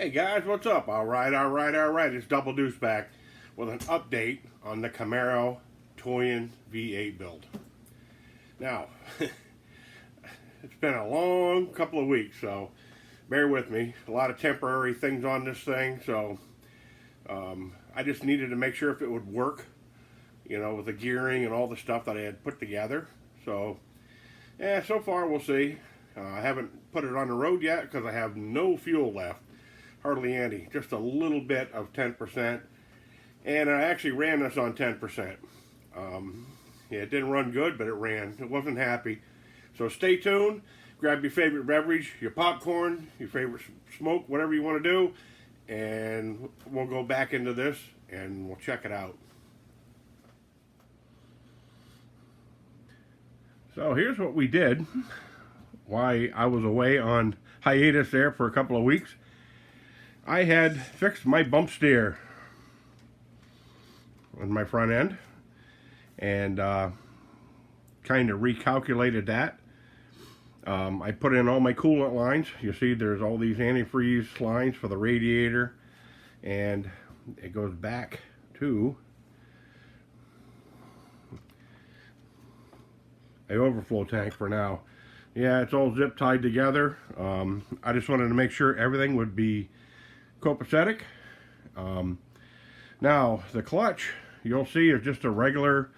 Hey guys, what's up? Alright. It's Double Deuce back with an update on the Camaro TOYAN V8 build. Now, it's been a long couple of weeks, so bear with me. A lot of temporary things on this thing, so I just needed to make sure if it would work, you know, with the gearing and all the stuff that I had put together. So, yeah, so far we'll see. I haven't put it on the road yet because I have no fuel left. Hardly any, just a little bit of 10%, and I actually ran this on 10%. Yeah, it didn't run good, but it ran. It wasn't happy. So stay tuned, grab your favorite beverage, your popcorn, your favorite smoke, whatever you want to do, and we'll go back into this and we'll check it out. So here's what we did. Why I was away on hiatus there for a couple of weeks. I had fixed my bump steer on my front end and kind of recalculated that. I put in all my coolant lines. You see there's all these antifreeze lines for the radiator, and it goes back to a overflow tank for now. Yeah, it's all zip tied together. I just wanted to make sure everything would be copacetic. Now the clutch you'll see is just a regular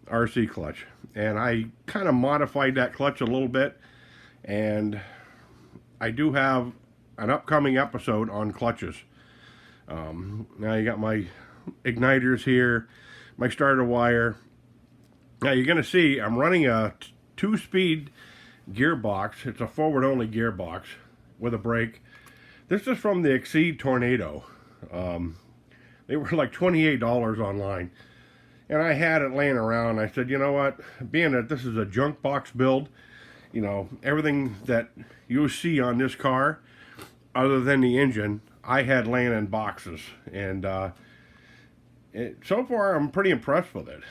RC clutch, and I kind of modified that clutch a little bit, and I do have an upcoming episode on clutches. Now you got my igniters here, my starter wire. Now you're gonna see I'm running a 2-speed gearbox. It's a forward only gearbox with a brake. This is from the Exceed Tornado. They were like $28 online. And I had it laying around. I said, you know what? Being that this is a junk box build, you know, everything that you see on this car, other than the engine, I had laying in boxes. And so far, I'm pretty impressed with it.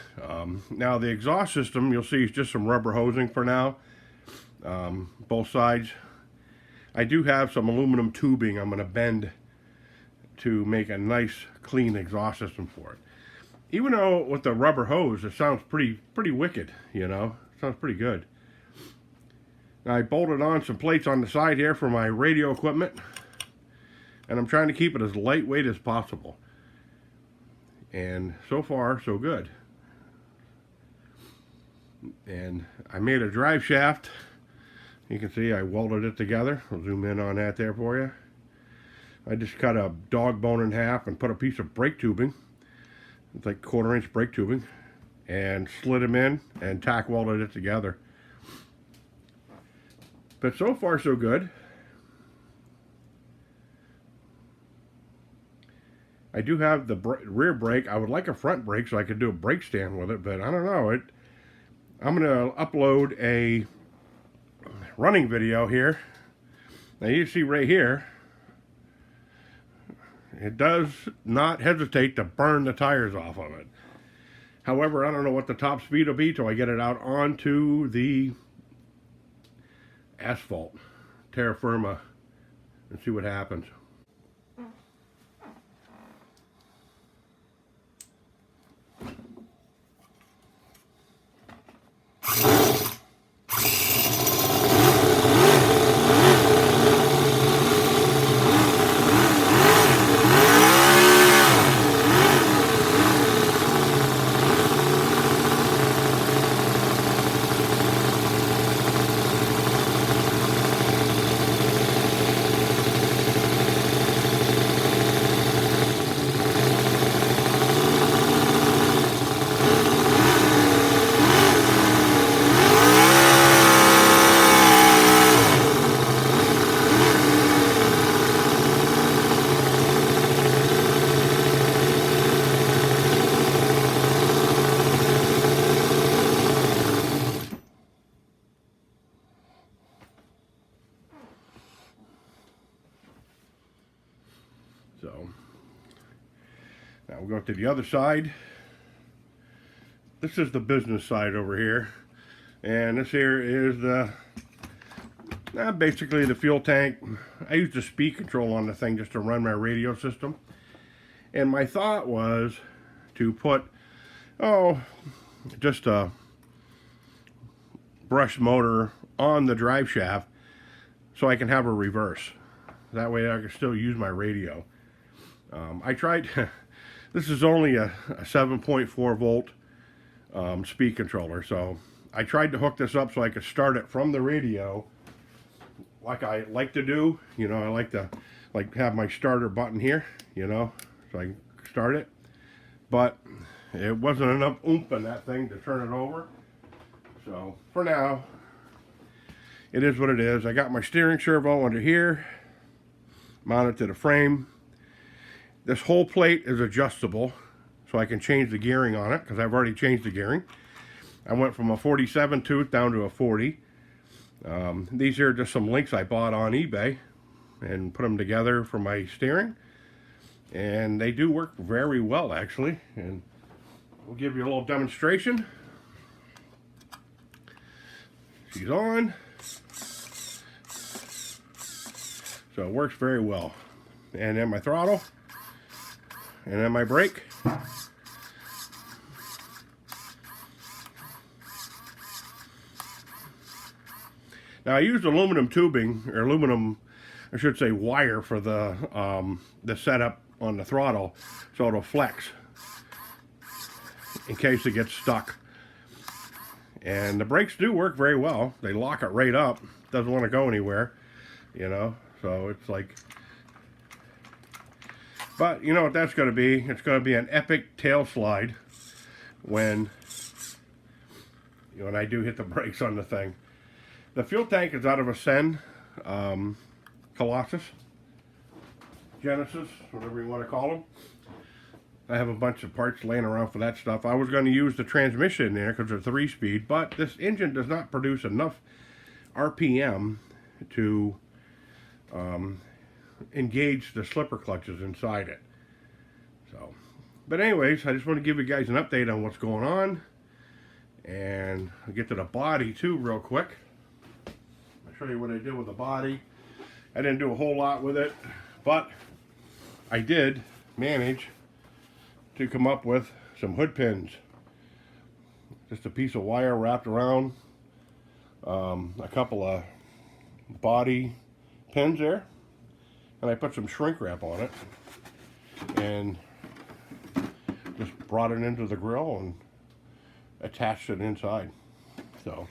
Now, the exhaust system, you'll see, is just some rubber hosing for now. Both sides. I do have some aluminum tubing I'm going to bend to make a nice clean exhaust system for it. Even though with the rubber hose it sounds pretty wicked, you know. It sounds pretty good. Now I bolted on some plates on the side here for my radio equipment, and I'm trying to keep it as lightweight as possible. And so far so good. And I made a drive shaft. You can see I welded it together. I'll zoom in on that there for you. I just cut a dog bone in half and put a piece of brake tubing. It's like 1/4-inch brake tubing. And slid them in and tack welded it together. But so far so good. I do have the rear brake. I would like a front brake so I could do a brake stand with it, but I don't know. I'm going to upload a running video here. Now you see right here, it does not hesitate to burn the tires off of it. However, I don't know what the top speed will be till I get it out onto the asphalt, terra firma, and see what happens. So now we'll go to the other side. This is the business side over here, and this here is the Basically the fuel tank. I used a speed control on the thing just to run my radio system. And my thought was to put, just a brushed motor on the drive shaft so I can have a reverse. That way I can still use my radio. I tried, this is only a 7.4 volt speed controller, so I tried to hook this up so I could start it from the radio like I like to do. You know, I like to have my starter button here, you know, so I can start it. But it wasn't enough oomph in that thing to turn it over. So for now, it is what it is. I got my steering servo under here, mounted to the frame. This whole plate is adjustable, so I can change the gearing on it, because I've already changed the gearing. I went from a 47 tooth down to a 40. These are just some links I bought on eBay and put them together for my steering. And they do work very well, actually. And we'll give you a little demonstration. She's on. So it works very well. And then my throttle. And then my brake. Now I used aluminum tubing, or aluminum, I should say wire, for the setup on the throttle, so it'll flex in case it gets stuck. And the brakes do work very well. They lock it right up. Doesn't want to go anywhere, you know. So it's like, but you know what that's going to be? It's going to be an epic tail slide when I do hit the brakes on the thing. The fuel tank is out of a Sen, Colossus, Genesis, whatever you want to call them. I have a bunch of parts laying around for that stuff. I was going to use the transmission in there because it's a 3-speed, but this engine does not produce enough RPM to engage the slipper clutches inside it. So, but anyways, I just want to give you guys an update on what's going on, and I'll get to the body too real quick. I'll show you what I did with the body. I didn't do a whole lot with it, but I did manage to come up with some hood pins. Just a piece of wire wrapped around a couple of body pins there, and I put some shrink wrap on it and just brought it into the grill and attached it inside. So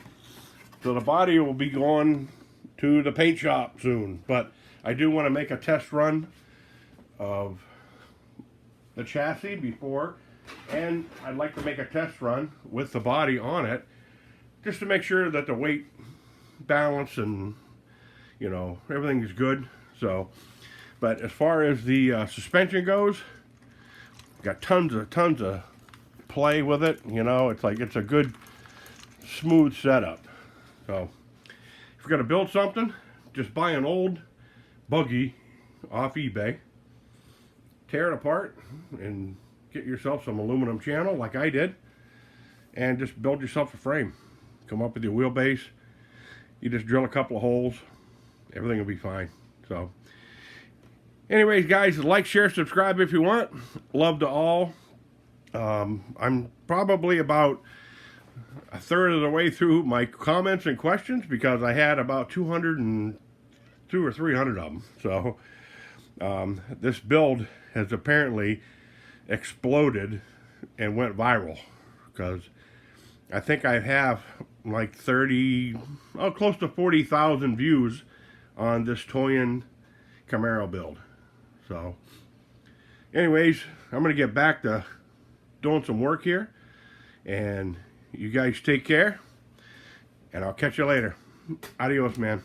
the body will be going to the paint shop soon, but I do want to make a test run of the chassis before, and I'd like to make a test run with the body on it just to make sure that the weight balance and everything is good. So, but as far as the suspension goes, got tons of play with it. It's like it's a good smooth setup. So if you're gonna build something, just buy an old buggy off eBay, tear it apart and get yourself some aluminum channel like I did, and just build yourself a frame. Come up with your wheelbase. You just drill a couple of holes, everything will be fine. So anyways, guys, like, share, subscribe if you want. Love to all. I'm probably about a third of the way through my comments and questions, because I had about 202 or 300 of them. So this build has apparently exploded and went viral, because I think I have like close to 40,000 views on this TOYAN Camaro build. So anyways, I'm going to get back to doing some work here, and you guys take care, and I'll catch you later. Adios, man.